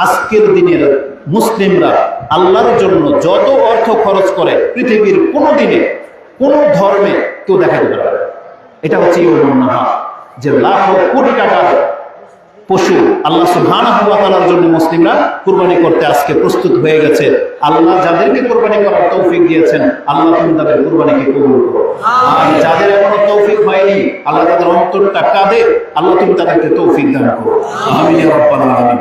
আজকের দিনের মুসলিমরা আল্লাহর জন্য যত অর্থ খরচ করে পৃথিবীর কোনো দিনে কোনো ধর্মে কেউ দেখাতে পারে না। এটা হচ্ছে ইয়ৌমুন নাহার, যে লাখ কোটি টাকার পশু আল্লাহ সুবহানাহু ওয়া তাআলার জন্য মুসলিমরা কুরবানি করতে আজকে প্রস্তুত হয়ে গেছে। আল্লাহ যাদেরকে কুরবানি করার তৌফিক দিয়েছেন, আল্লাহ তুমি তাদের কুরবানিকে কবুল করো। আর যাদের এখনো তৌফিক হয়নি, আল্লাহ তাদের অন্তরটা কাঁদে, আল্লাহ তুমি তাদেরকে তৌফিক দান করো। আমিন ইয়া রাব্বাল আলামিন।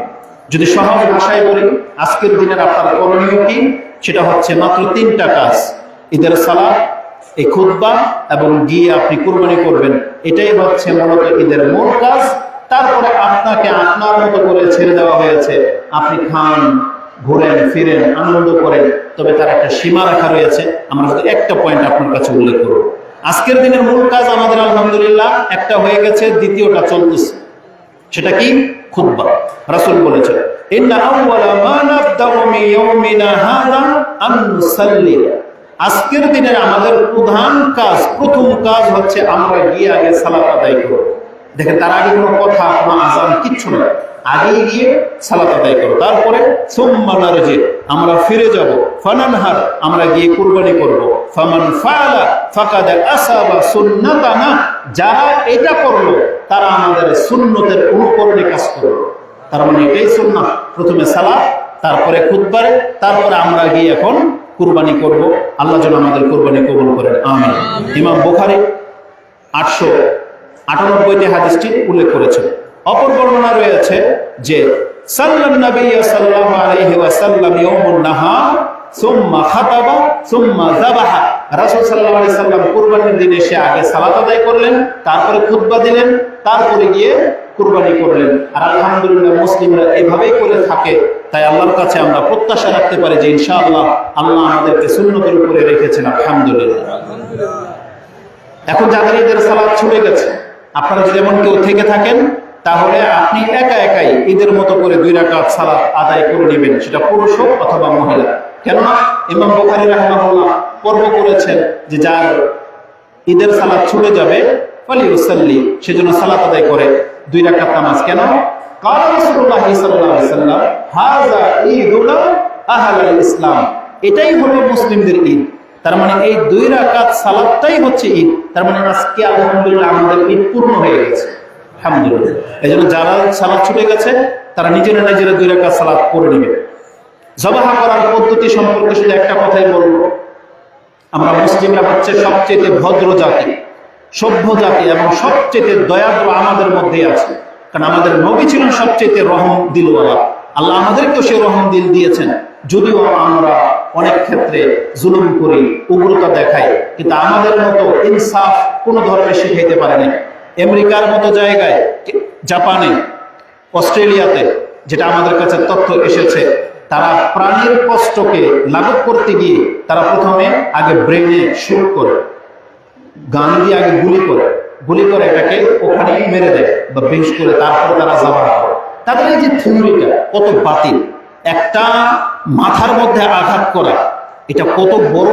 যদি সহজ ভাষায় বলি, আজকের দিনের আপনার করণীয় কি? সেটা হচ্ছে মাত্র 3টা কাজ: ঈদের সালাত, এই খুতবা এবং গিয়ে আপনি কুরবানি করবেন। এটাই হচ্ছে মূলত ঈদের মূল কাজ। তারপরে আপনাকে আপনার মতো করে ছেড়ে দেওয়া হয়েছে, আপনি খান, ঘুরেন, ফিরেন, আনন্দ করেন, তবে তার একটা সীমা রাখা রয়েছে। আমরা শুধু একটা পয়েন্ট আপনার কাছে উল্লেখ করব। আজকের দিনের মূল কাজ আমাদের আলহামদুলিল্লাহ একটা হয়ে গেছে, দ্বিতীয়টা চলতেছে। সেটা কি? খুতবা। রাসূল বলেছেন, ইন্না আউওয়ালা মা নাবদাউ মিন ইয়াউমিনা হাযা আন নুসাল্লি। আজকের দিনের আমাদের প্রধান কাজ, প্রথম কাজ হচ্ছে আমরা গিয়ে আগে সালাত আদায় করব। দেখেন, তার আগে কোনো কথা, কোনো আযান কিচ্ছু না, আগে গিয়ে সালাত আদায় করো। তারপরে সুম্মা নারজি, আমরা ফিরে যাব, ফানানহার, আমরা গিয়ে কুরবানি করব। ফামান ফাআলা ফাকাদ আসাবা সুন্নাতানা, যারা এটা করলো তারা আমাদের সুন্নতের অনুকরণে কাজ করলো। তার মানে এটাই সুন্নাত, প্রথমে সালাত, তারপরে খুতবা, তারপরে আমরা গিয়ে এখন কুরবানি করব। আল্লাহ যেন আমাদের কুরবানি কবুল করেন, আমিন। ইমাম বুখারী 898টি হাদিসটি উল্লেখ করেছেন। অপর বর্ণনা রয়েছে যে সাল্লাল্লাহু নবী সাল্লাল্লাহু আলাইহি ওয়াসাল্লাম ইয়াউমুন নাহার সুম্মা খাতাবা সুম্মা যাবাহা। রাসূল সাল্লাল্লাহু আলাইহি সাল্লাম কুরবানির দিনে সে আগে সালাত আদায় করলেন, তারপরে খুতবা দিলেন, তারপরে গিয়ে কুরবানি করলেন। আর আলহামদুলিল্লাহ মুসলিমরা এভাবেই করে থাকে। তাই আল্লাহর কাছে আমরা প্রত্যাশা রাখতে পারি যে ইনশাআল্লাহ আল্লাহ আমাদেরকে সুন্নতের উপরে রেখেছেন, আলহামদুলিল্লাহ। এখন যাদের ঈদের সালাত ছুটে গেছে, আপনারা যদি এমন কেউ থেকে থাকেন, তাহলে আপনি একা একাই ঈদের মতো করে 2 রাকাত সালাত আদায় করে নেবেন, সেটা পুরুষ হোক অথবা মহিলা। কেননা ইমাম বুখারী রাহিমাহুল্লাহ পর্ব করেছেন যে যার ঈদের সালাত ছুটে যাবে ফালিউসাল্লি, সেজন্য সালাত আদায় করে 2 রাকাত নামাজ। কেন? কাল রাসূলুল্লাহ সাল্লাল্লাহু আলাইহি ওয়াসাল্লাম হাযা ঈদুল আহলাল ইসলাম, এটাই হলো মুসলিমদের ঈদ। তার মানে এই 2 রাকাত সালাতটাই হচ্ছে ঈদ। তার মানে আজকে আলহামদুলিল্লাহ আমাদের ঈদ পূর্ণ হয়ে গেছে, আলহামদুলিল্লাহ। এই জন্য যারা সালাত ছুটে গেছে তারা নিজেরা 2 রাকাত সালাত করে নেবে। জবাহ করার পদ্ধতি সম্পর্কে শুধু একটা কথাই বলবো, আমরা মুসলিমরা হচ্ছে সবচেয়ে ভদ্র জাতি, সভ্য জাতি এবং সবচেয়ে দয়ালু আমাদের মধ্যে আছে। কারণ আমাদের নবী ছিলেন সবচেয়ে রহম দিলওয়ালা, আল্লাহ আমাদেরকেও সে রহম দিল দিয়েছেন। যদিও আমরা অনেক ক্ষেত্রে জুলুম করি, উগ্রতা দেখাই, কিন্তু আমাদের মতো ইনসাফ কোনো ধর্মে শিখাইতে পারে না। আমেরিকার মতো জায়গায়, জাপানে, অস্ট্রেলিয়াতে, যেটা আমাদের কাছে তথ্য এসেছে, তারা প্রাণীর কষ্টকে লাঘব করতে গিয়ে তারা প্রথমে আগে ব্রেনে শুট করে, গান দিয়ে আগে গুলি করে এটাকে ওখানে মেরে দেয় বা বেশ করে, তারপরে তারা যাবার করে। তাদের এই যে থিওরিটা কত বাতিল, একটা মাথার মধ্যে আঘাত করা, এটা কত বড়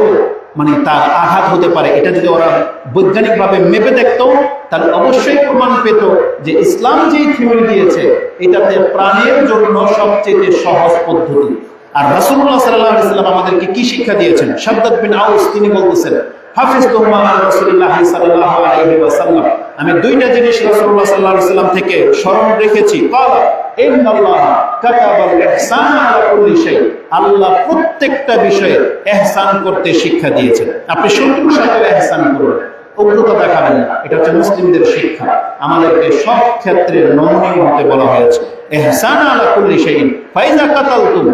মানে তার আঘাত হতে পারে, এটা যদি ওরা বৈজ্ঞানিকভাবে মেপে দেখতো তাহলে অবশ্যই প্রমাণ পেত যে ইসলাম যেই থিওরি দিয়েছে এটাতে প্রাণের জন্য সবচেয়ে সহজ পদ্ধতি। আর রাসূলুল্লাহ সাল্লাল্লাহু আলাইহি ওয়াসাল্লাম আমাদেরকে কি শিক্ষা দিয়েছেন? শাদ্দাদ বিন আউস তিনি বলতেছেন, হাফিজতুহুমা আন রাসূলিল্লাহ সাল্লাল্লাহু আলাইহি ওয়াসাল্লাম, আমি 2টা জিনিস রাসূলুল্লাহ সাল্লাল্লাহু আলাইহি ওয়াসাল্লাম থেকে স্মরণ রেখেছি। ক্বালা ইন্নাল্লাহ কাতাবাল ইহসানা আলা কুল্লি শাই, আল্লাহ প্রত্যেকটা বিষয়ে ইহসান করতে শিক্ষা দিয়েছেন। আপনি শত্রুর সাথে ইহসান করুন, উগ্রতা দেখাবেন না, এটা হচ্ছে মুসলিমদের শিক্ষা। আমাদেরকে সব ক্ষেত্রে নমনীয় হতে বলা হয়েছে। ইহসানা আলা কুল্লি শাই ফাইজা কাতালতুম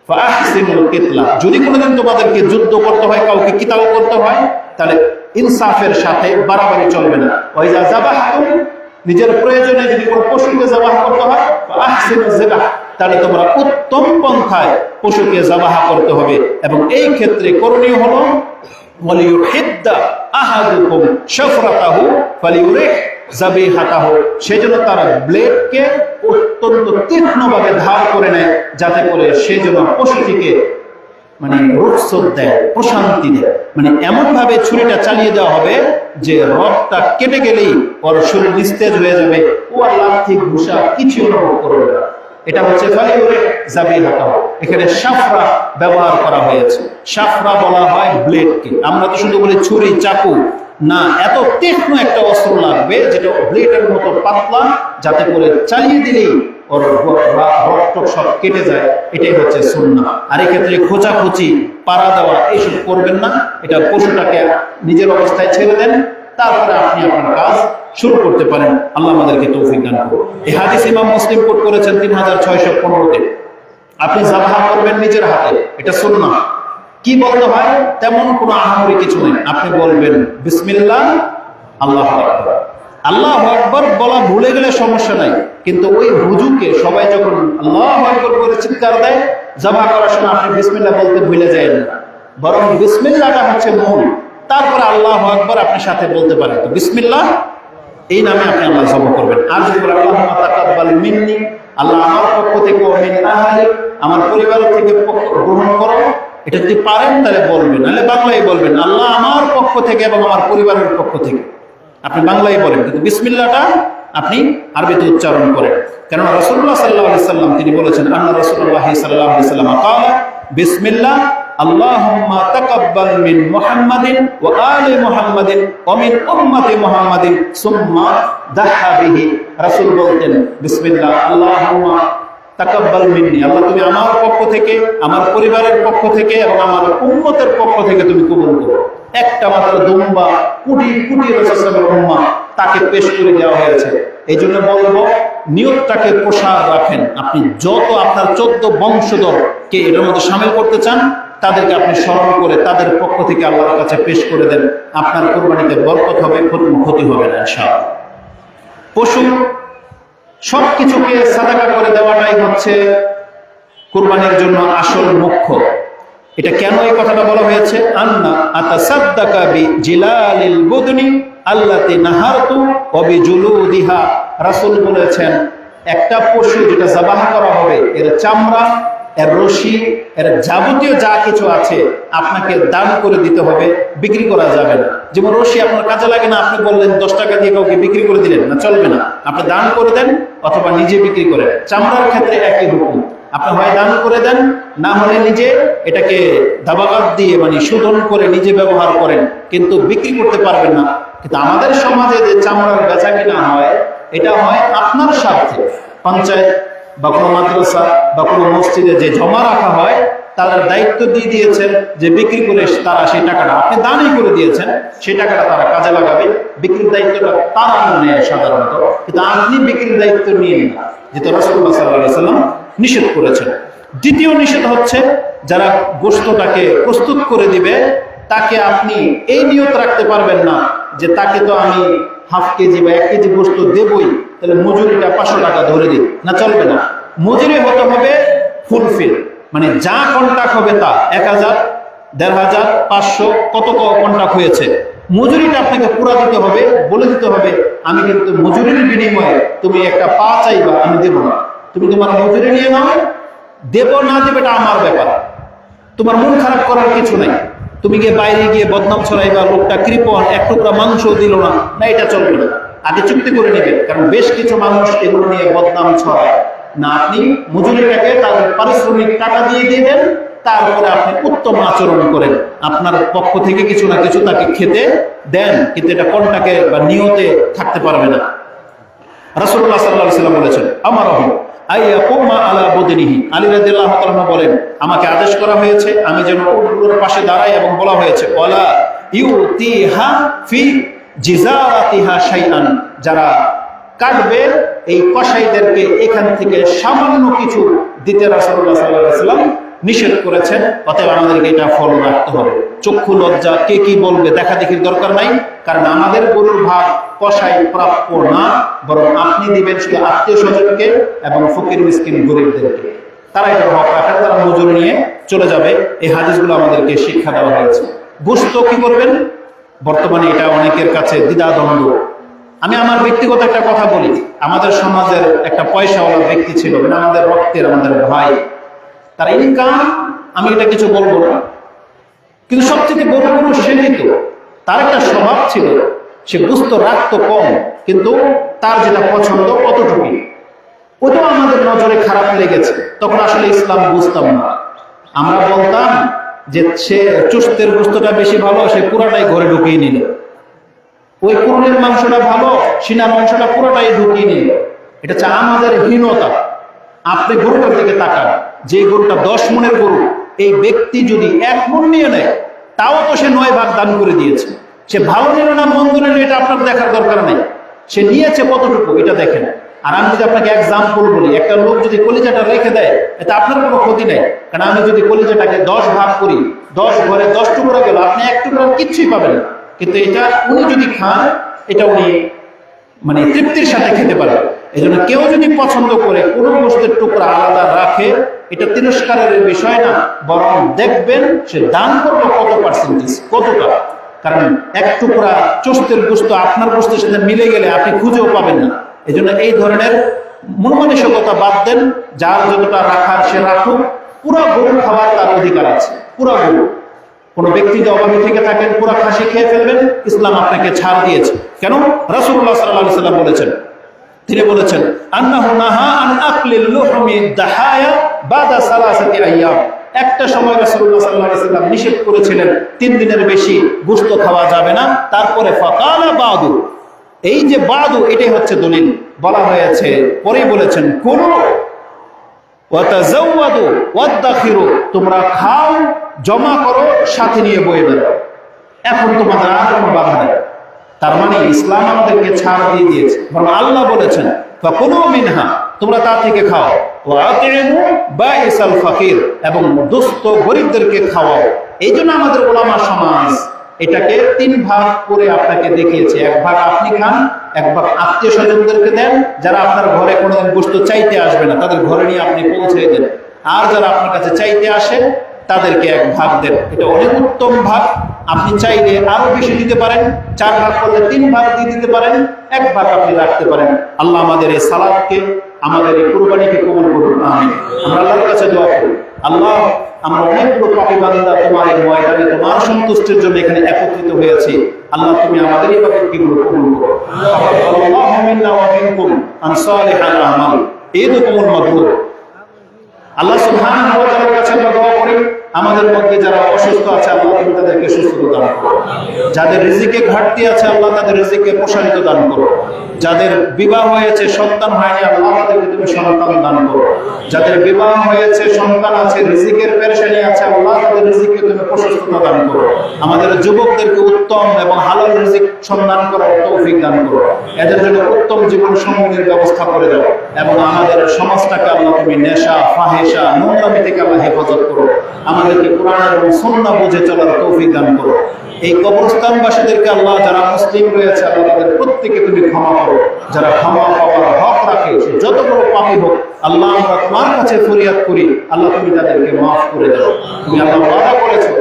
ফাহসিনুল কিতলা, যদি কোনোদিন তোমাদেরকে যুদ্ধ করতে হয়, কাউকে কিতাল করতে হয়, তাহলে ইনসাফের সাথে বাড়াবাড়ি চলবে না। ওয়াইজা যাবাহতুম, নিজের প্রয়োজনে যদি কোনো পশুকে জবাহ করতে হয়, আহসিনুজ যাবাহ, তাহলে তোমরা উত্তম পন্থায় পশুকে জবাহ করতে হবে। এবং এই ক্ষেত্রে করণীয় হলো ওয়ালিয়ুহিদ্দা আহাদুকুম শাফরাতাহু ফালিউরিহ যাবিহাতাহু, সেজন্য তারা ব্লেডকে অত্যন্ত তীক্ষ্ণভাবে ধার করে নেয়, যাতে করে সেজন্য পশুটিকে মানে রুখসত দেয়, প্রশান্তি দেয়। মানে এমন ভাবে ছুরিটা চালিয়ে দেওয়া হবে যে রথটা কেটে গেলেই ওর শরীর নিস্তেজ হয়ে যাবে, ও আর লাথি ঘুষা কিছু অনুভব করবে না। এটা হচ্ছে এখানে শাফরা ব্যবহার করা হয়েছে। শাফরা বলা হয় ব্লেডকে। আমরা তো শুধু বলি ছুরি, চাকু না, এত তীক্ষ্ণ একটা অস্ত্র লাগবে যেটা ব্লেডের মতো পাতলা, যাতে করে চালিয়ে দিলেই ওর রক্ত সব কেটে যায়। এটাই হচ্ছে সুন্নাহ। আর এক্ষেত্রে খোঁচাখুচি, পাড়া দেওয়া এইসব করবেন না। এটা পশুটাকে নিজের অবস্থায় ছেড়ে দেন, তারপরে আপনি আপনার কাজ শুরু করতে পারেন। আল্লাহ আমাদেরকে তৌফিক দান করুন। এই হাদিস ইমাম মুসলিম কোট করেছেন 3615-তে। আপনি যাবাহ করবেন নিজের হাতে, এটা সুন্নাহ। কি বলতে হয়? তেমন কোনো আহামরি কিছু নেই। আপনি বলবেন বিসমিল্লাহ, আল্লাহু আকবার। আল্লাহু আকবার বলা ভুলে গেলে সমস্যা নাই, কিন্তু ওই হুজুকে সবাই যখন আল্লাহু আকবার করে চিৎকার দেয়, যাবাহ করার সময় আপনি বিসমিল্লাহ বলতে ভুলে যায় না, বরং বিসমিল্লাহটা হচ্ছে মূল। তারপরে আল্লাহু আকবার আপনি সাথে বলতে পারেন। তো বিসমিল্লাহ এই নামে আপনি আল্লাহ যাবাহ করবেন। আর যদি বলেন আল্লাহুম্মা তাকাব্বাল মিন্নি, আল্লাহ আমার পক্ষ থেকে, ও মিন আহলি, আমার পরিবার থেকে গ্রহণ করো, এটা যদি পারেন তাহলে বলবেন, নাহলে বাংলায় বলবেন আল্লাহ আমার পক্ষ থেকে এবং আমার পরিবারের পক্ষ থেকে। আপনি বাংলায় বলেন, কিন্তু বিসমিল্লাহটা আপনি আরবিতে উচ্চারণ করেন। কেন রাসূলুল্লাহ সাল্লাল্লাহু আলাইহি সাল্লাম তিনি বলেছেন, আন্না রাসূলুল্লাহ সাল্লাল্লাহু আলাইহি সাল্লাম ক্বালা বিসমিল্লাহ আল্লাহুম্মা তাকাব্বাল মিন মুহাম্মাদিন ওয়া আলি মুহাম্মাদিন ওয়া মিন উম্মতি মুহাম্মাদিন সুম্মা দাহা বিহি। রাসূল বলতেন বিসমিল্লাহ আল্লাহুম্মা তাকাব্বাল মিন্নি, আল্লাহ তুমি আমার পক্ষ থেকে, আমার পরিবারের পক্ষ থেকে এবং আমার উম্মতের পক্ষ থেকে তুমি কবুল করো। একটা মাত্র দুম্বা, কোটি কোটি রাসূলের উম্মাহ, তাকে পেশ করে দেওয়া হয়েছে। এই জন্য বলবো নিয়তটাকে প্রসার রাখেন। আপনি যত আপনার 14 বংশধরকে এটার মধ্যে শামিল করতে চান, তাদেরকে আপনি স্মরণ করে তাদের পক্ষ থেকে আল্লাহর কাছে পেশ করে দেন। আপনার কুরবানিতে বরকত হবে, ক্ষতি হবে না ইনশাআল্লাহ। পশু সবকিছুকে সাদাকা করে দেওয়াটাই হচ্ছে কুরবানির জন্য আসল মুখ্য। এটা কেন এই কথাটা বলা হয়েছে? আন্না আতাসাদ্দাকা বিজিলালিল বুদনি আল্লাতি নাহারতু ওয়া বিজুলুদিহা। রাসূল বলেছেন একটা পশু যেটা যাবাহ করা হবে, এর চামড়া, এর রশি, এর যাবতীয় যা কিছু আছে আপনাকে দান করে দিতে হবে, বিক্রি করা যাবে না। যেমন রশি আপনার কাজে লাগে না, আপনি বললেন 10 টাকা দিয়ে কাউকে বিক্রি করে দিলেন না, চলবে না। আপনি দান করে দেন অথবা নিজে বিক্রি করেন। চামড়ার ক্ষেত্রে একই হুকুম, আপনি হয় দান করে দেন, না হলে নিজে এটাকে দাবাগাত দিয়ে মানে শোধন করে নিজে ব্যবহার করেন, কিন্তু বিক্রি করতে পারবেন না। কিন্তু আমাদের সমাজে যে চামড়ার বেচা কিনা হয়, এটা হয় আপনার স্বার্থে। পঞ্চায়েত বা কোনো মাদ্রাসা বা কোনো মসজিদে যে জমা রাখা হয়, তাদের দায়িত্ব দিয়ে দিয়েছেন যে বিক্রি করে তারা সেই টাকাটা, আপনি দানই করে দিয়েছেন, সেই টাকাটা তারা কাজে লাগাবে। বিক্রির দায়িত্বটা তারা নেয় সাধারণত, কিন্তু আপনি বিক্রির দায়িত্ব নিয়ে নিন, যেটা রাসূলুল্লাহ সাল্লাল্লাহু আলাইহি ওয়াসাল্লাম নিষেধ করেছেন। দ্বিতীয় নিষেধ হচ্ছে যারা গোশতটাকে প্রস্তুত করে দিবে, তাকে আপনি এই নিয়ত রাখতে পারবেন না যে তাকে তো আমি হাফ কেজি বা 1 কেজি গোশত দেবই, তাহলে মজুরিটা 500 টাকা ধরে দিই, না, চলবে না। মজুরি হতে হবে ফুলফিল, মানে যা কন্ট্রাক্ট হবে তা 1000, 1500, 500, কত কন্ট্রাক্ট হয়েছে, মজুরিটা আপনাকে পুরা দিতে হবে। বলে দিতে হবে আমি কিন্তু মজুরির বিনিময়ে তুমি একটা পা চাইবা, আমি দেব না। তুমি তোমার মজুরি নিয়ে নাও, দেব না দেবে এটা আমার ব্যাপার, তোমার মন খারাপ করার কিছু নাই। তুমি গিয়ে বাইরে গিয়ে বদনাম ছড়াইবা, লোকটা কৃপণ, 1 টুকরা মাংসও দিল না, না, এটা চলবে না। আগে চুক্তি করে নেবেন, কারণ বেশ কিছু মানুষ এগুলো নিয়ে বদনাম ছড়ায় না। আপনি মজুরিটাকে তাদের পারিশ্রমিক টাকা দিয়ে দেন, তারপরে আপনি উত্তম আচরণ করেন, আপনার পক্ষ থেকে কিছু না কিছু তাকে খেতে দেন, কিন্তু এটা কন্টাকে বা নিয়তে থাকতে পারবে না। রাসূলুল্লাহ সাল্লাল্লাহু আলাইহি ওয়াসাল্লাম বলেছেন আমারহু আইয়াকুমা আলা বুদনিহি। আলী রাদিয়াল্লাহু তাআলা বলেন আমাকে আদেশ করা হয়েছে আমি যেন উটগুলোর পাশে দাঁড়াই, এবং বলা হয়েছে ওয়ালা ইউতিহা ফি জিজারাতিহা শাইআন, যারা কাটবে এই কসাইদেরকে এখান থেকে সামান্য কিছু দিতে রাসূলুল্লাহ সাল্লাল্লাহু আলাইহি ওয়াসাল্লাম নিষেধ করেছেন। অতএব আমাদেরকে এটা ফলো রাখতে হবে। চক্ষু লজ্জা, কে কি বলবে দেখা দেখির দরকার নাই, কারণ আমাদের গরুর ভাগ কসাই প্রাপ্য না, বরং আপনি দিবেন শুধু আত্মীয় স্বজনকে এবং ফকির মিসকিন গরিবদেরকে। তারা এটা হক রাখেন, তারা মজুরি নিয়ে চলে যাবে। এই হাদিসগুলো আমাদেরকে শিক্ষা দেওয়া হয়েছে। গোশত কি করবেন? বর্তমানে এটা অনেকের কাছে দ্বিধাদ্বন্দ্ব। আমি আমার ব্যক্তিগত একটা কথা বলি, আমাদের সমাজের একটা পয়সাওয়ালা ব্যক্তি ছিল, আমাদের রক্তের, আমাদের ভাই, তার ইনকাম আমি এটা কিছু বলবো না, কিন্তু সবচেয়ে বড় সেটাই তো তার একটা স্বভাব ছিল, সে গোশত রাখতো কম, কিন্তু তার যেটা পছন্দ অতটুকুই। ওটাও আমাদের নজরে খারাপ লেগেছে। তখন আসলে ইসলাম বুঝতাম না। আমরা বলতাম যে সে চুস্তের গোস্তটা বেশি ভালো, সে পুরাটাই ঘরে ঢুকিয়ে নিল। ওই কুরুলের মাংসটা ভালো, সিনার মাংসটা পুরোটাই ঢুকিয়ে নিল। এটা হচ্ছে আমাদের হীনতা। আপনি গরুটার দিকে তাকান, যে গরুটা 10 মণের গরু, এই ব্যক্তি যদি 1 মণ নিয়ে নেয়, তাও তো সে 9 ভাগ দান করে দিয়েছে। সে ভালো নিল না মন্দ নিল এটা আপনার দেখার দরকার নেই, সে নিয়েছে কতটুকু এটা দেখেন। আর আমি যদি আপনাকে এক্সাম্পল বলি, একটা লোক যদি কলিজাটা রেখে দেয়, এটা আপনার কোনো ক্ষতি নেই। কারণ আমি যদি কলিজাটাকে 10 ভাগ করি, 10 ঘরে 10 টুকরা গেল, আপনি 1 টুকরা কিচ্ছুই পাবেন না। কিন্তু এটা উনি যদি খান, এটা উনি মানে তৃপ্তির সাথে খেতে পারে। এই জন্য কেউ যদি পছন্দ করে কোনো গোশতের টুকরা আলাদা রাখে, এটা তিরস্কারের বিষয় না, বরং দেখবেন সে দান করলো কত পার্সেন্টেজ, কতটা। কারণ 1 টুকরা চোস্তের গোশত আপনার গোশতের সাথে মিলে গেলে আপনি খুঁজেও পাবেন না। এই জন্য এই ধরনের মনমানসিকতা বাদ দেন। যার যতটা রাখার সে রাখুক, পুরো গরু খাওয়ার তার অধিকার আছে। পুরো গরু, কোন ব্যক্তি যদি অভাবে থেকে থাকেন পুরো খাসি খেয়ে ফেলবেন, ইসলাম আপনাকে ছাড় দিয়েছে। কেন? রাসূলুল্লাহ সাল্লাল্লাহু আলাইহি ওয়াসাল্লাম বলেছেন, তিনি বলেছেন আন্নাহু নাহা আন আকলিল লুহমি দাহায়া বাদা সালাসাতি আইয়াম। একটা সময় রাসূলুল্লাহ সাল্লাল্লাহু আলাইহি ওয়াসাল্লাম নিষেধ করেছিলেন 3 দিনের বেশি গোশত খাওয়া যাবে না। তারপরে ফাকালা বাদু, এই যে বাদু, এটাই হচ্ছে দলিল। বলা হয়েছে, পরেই বলেছেন কুলু ওয়াতাজাওয়াদু ওয়াদাখিরু, তোমরা খাও, জমা করো, সাথে নিয়ে বয়ে বেরো। এখন তোমাদের আর কোনো বাধা নেই। তার মানে ইসলাম আমাদেরকে ছাড় দিয়ে দিয়েছে। বরং আল্লাহ বলেছেন ফাকুলু মিনহা, তোমরা তা থেকে খাও, ওয়া আতিমু বাইসাল ফাকির, এবং দুস্থ গরিবদেরকে খাওয়াও। এই জন্য আমাদের উলামা সমাজ এটাকে 3 ভাগ করে আপনাকে দেখিয়েছে। 1 ভাগ আপনি খান, 1 ভাগ আত্মীয় স্বজনদেরকে দেন, যারা আপনার ঘরে কোনোদিন গোশত চাইতে আসবে না তাদের ঘরে নিয়ে আপনি পৌঁছে দেন। আর যারা আপনার কাছে চাইতে আসে তাদেরকে 1 ভাগ দেন। এটা অনেক উত্তম ভাগ। আপনি চাইলে আরো বেশি দিতে পারেন, 4 ভাগ করলে 3 ভাগ দিয়ে দিতে পারেন, 1 ভাগ আপনি রাখতে পারেন। আল্লাহ আমাদের এই সালাতকে, আমাদের এই কুরবানিকে কবুল করুন, আমিন। আমরা আল্লাহর কাছে দোয়া করি, আল্লাহ আমরা অনেকগুলো পাপী বান্দা তোমার এই ময়দানে তোমার সন্তুষ্টির জন্য এখানে একত্রিত হয়েছি। আল্লাহ তুমি আমাদের ইবাদতকে কবুল করো। তাকাব্বালাল্লাহু মিন্না ওয়া মিনকুম আন সালিহাল আমাল, ঈদুকুমুল মাবরুর। আল্লাহ সুবহানাহু ওয়া তাআলার কাছে আমরা দোয়া করি, আমাদের মধ্যে যারা অসুস্থ আছে আল্লাহ তুমি তাদেরকে সুস্থতা দান করো। যাদের রিজিকে ঘাটতি আছে আল্লাহ তাদের রিজিকে প্রসারিত দান করো। যাদের বিবাহ হয়েছে, সন্তান হয়নি, আল্লাহ তাদেরকে তুমি সন্তান দান করো। যাদের বিবাহ হয়েছে, সন্তান আছে, রিজিকের পেরেশানি আছে, আল্লাহ তাদের রিজিককে তুমি প্রশস্ততা দান করো। আমাদের যুবকদেরকে উত্তম এবং হালাল রিজিক সন্ধান করার তৌফিক দান করো। এদের জন্য উত্তম জীবন সঙ্গীর ব্যবস্থা করে দাও, এবং আমাদের সমাজটাকে আল্লাহ তুমি নেশা, ফাহেশা, নোংরামি থেকে আল্লাহ হেফাজত করো। আমাদেরকে কোরআন এবং সুন্নাহ বুঝে চলার তৌফিক দান করো। এই কবরস্থানবাসীদেরকে আল্লাহ, যারা মুসলিম রয়েছে আল্লাহ তাদের প্রত্যেককে তুমি ক্ষমা করো। যারা ক্ষমা পাওয়ার হক রাখে, যত বড় পাপী হোক, আল্লাহ আমরা তোমার কাছে ফরিয়াদ করি, আল্লাহ তুমি তাদেরকে মাফ করে দাও। তুমি আল্লাহ ওয়াদা করেছো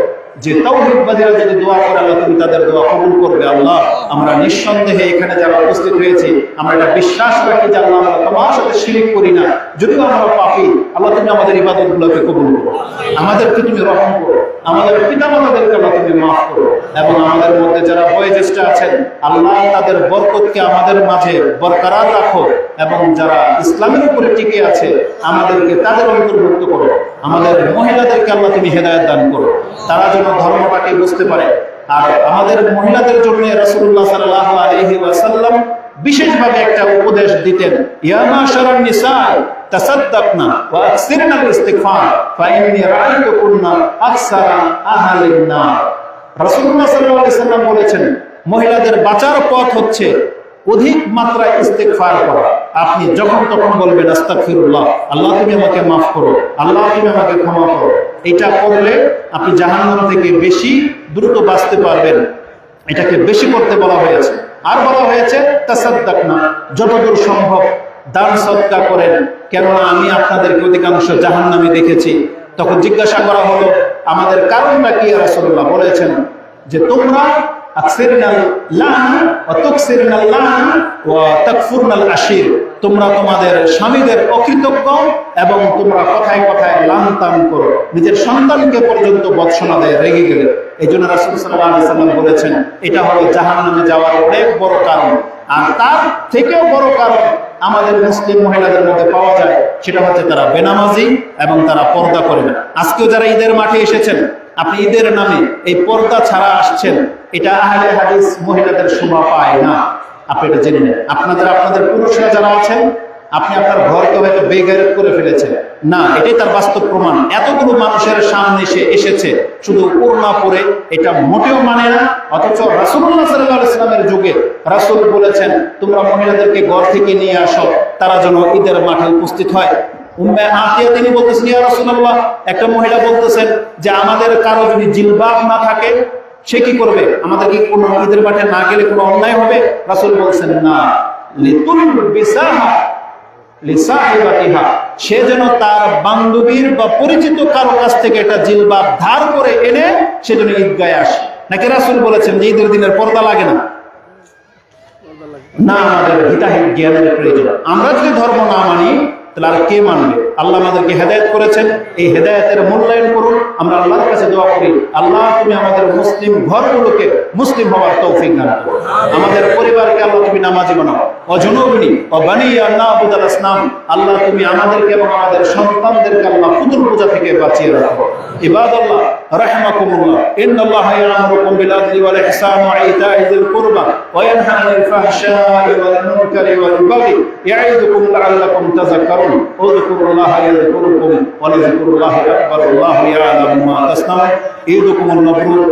যে তাওহীদবাদীরা যদি দোয়া করে আল্লাহ তুমি তাদের দোয়া কবুল করবে। আল্লাহ আমরা নিঃসন্দেহে এখানে যারা উপস্থিত হয়েছি আমরা এটা বিশ্বাস রাখি যে আল্লাহ আমরা তোমার সাথে শিরিক করি না। যদিও আমরা পাপী, আল্লাহ তুমি আমাদের ইবাদতগুলোকে কবুল করো, আমাদেরকে তুমি রহম করো, আমাদের পিতামাতাদেরকে আল্লাহ তুমি মাফ করো, এবং আমাদের মধ্যে যারা বয়োজ্যেষ্ঠ আছেন আল্লাহ তাদের বরকতকে আমাদের মাঝে বরকরার রাখো, এবং যারা ইসলামের উপরে টিকে আছে আমাদেরকে তাদের অন্তর্ভুক্ত করো। আমাদের মহিলাদেরকে আল্লাহ তুমি হেদায়েত দান করো, তারা যেন ধর্মটাকে বুঝতে পারে। আর আমাদের মহিলাদের জন্য রাসূলুল্লাহ সাল্লাল্লাহু আলাইহি ওয়াসাল্লাম বিশেষভাবে একটা উপদেশ দিতেন, ইয়া মাশারান নিসা তাসাদ্দাকনা ওয়া আকসিরনাল ইস্তিগফার ফাইন্নী রাআইতুকুন্না আকসারা আহলিন নার। রাসূলুল্লাহ সাল্লাল্লাহু আলাইহি ওয়াসাল্লাম বলেছেন, মহিলাদের বাঁচার পথ হচ্ছে অধিক মাত্রায় ইস্তিগফার করা। আপনি যখন তখন বলবেন আস্তাগফিরুল্লাহ, আল্লাহ তুমি আমাকে মাফ করো, আল্লাহ তুমি আমাকে ক্ষমা করো। এটা করলে আপনি জাহান্নাম থেকে বেশি দ্রুত বাঁচতে পারবেন। এটাকে বেশি করতে বলা হয়েছে। আর বলা হয়েছে তাসাদ্দাকনা, যতদূর সম্ভব দান সদকা করেন, কেননা আমি আপনাদেরকে অধিকাংশ জাহান্নামে দেখেছি। তখন জিজ্ঞাসা করা হলো আমাদের কারণটা কি? রাসূলুল্লাহ বলেছেন যে তোমরা তোমরা তোমাদের স্বামীদের অকৃতজ্ঞ এবং তোমরা কথায় কথায় লানতান করো, নিজের সন্তানকে পর্যন্ত বৎসনা দেয়, রেগে গেলে। এই জন্য রাসূল সাল্লাল্লাহু আলাইহি ওয়াসাল্লাম বলেছেন এটা হলো জাহান্নামে যাওয়ার অনেক বড় কারণ। আর তার থেকেও বড় কারণ আমাদের মুসলিম মহিলাদের মধ্যে পাওয়া যায়, সেটা হচ্ছে তারা বেনামাজি এবং তারা পর্দা করে না। আজকেও যারা ঈদের মাঠে এসেছেন, আপনি ঈদের নামে এই পর্দা ছাড়া আসছেন, এটা আহলে হাদিস মহিলাদের শোভা পায় না। আপনি এটা জেনে নেন। আপনাদের পুরুষরা যারা আছেন, আপনি আপনার ঘরকে হয়তো বেগারত করে ফেলেছেন না, এটাই তার বাস্তব প্রমাণ। এতগুলো মানুষের সামনে সে এসেছে শুধু ওড়না পরে, এটা মোটেও মানে না। অথচ রাসূলুল্লাহ সাল্লাল্লাহু আলাইহি ওয়াসাল্লামের যুগে রাসূল বলেছেন, তোমরা মহিলাদেরকে ঘর থেকে নিয়ে আসো, তারা যেন ঈদের মাঠে উপস্থিত হয়। উম্মে আতিয়া তিনি বলতেছেন, ইয়া রাসূলুল্লাহ, একটা মহিলা বলতেছেন যে আমাদের কারো যদি জিলবাব না থাকে সে কি করবে? আমাদের কি কোনো ঈদের মাঠে না গেলে কোনো অন্যায় হবে? রাসূল বলছেন, না, লিতুল বিসাহা লিসাহিবাতিহা, সে যেন তার বান্ধবীর বা পরিচিত কারো কাছ থেকে একটা জিলবাব ধার করে এনে সে যেন ঈদগাহে আসে। নাকি রাসূল বলেছেন যে ঈদের দিনের পর্দা লাগে না? না, আমাদের হিতাহিত জ্ঞানের প্রয়োজন। আমরা যদি ধর্ম না মানি তাহলে আর কে মানবে? আল্লাহ আমাদেরকে হেদায়েত করেছেন, এই হেদায়েতের মূল্যায়ন করুন। আমরা আল্লাহর কাছে দোয়া করি, আল্লাহ তুমি আমাদের মুসলিম ঘরগুলোকে মুসলিম হওয়ার তৌফিক দান করো। আমাদের পরিবারকে আল্লাহ তুমি নামাজি বানাও। অজনবিনী ও বানিয়া নাবুদাল আসনাম, আল্লাহ তুমি আমাদেরকে এবং আমাদের সন্তানদেরকে আল্লাহ পুতুল পূজা থেকে বাঁচিয়ে রাখো। ইবাদাল্লাহ রাহমাকুমুল্লাহ, ইন্নাল্লাহা ইয়া'মুরুকুম বিল আদলি ওয়াল ইহসানি ওয়া ইতা'i যিল কুরবা ওয়া ইয়ানহা আনিল ফাহশা'i ওয়াল মুনকারি ওয়াল বাগই ইয়া'iদুকুম লা'আল্লাকুম তাযাক্কারুন। উযকুরুল্লাহা ইয়াযকুরুকুম ওয়া লাযিকরুল্লাহি আকবার। আল্লাহু ইয়া'লামু মা তাসনাউন। ঈদুকুমুল মাবরুর।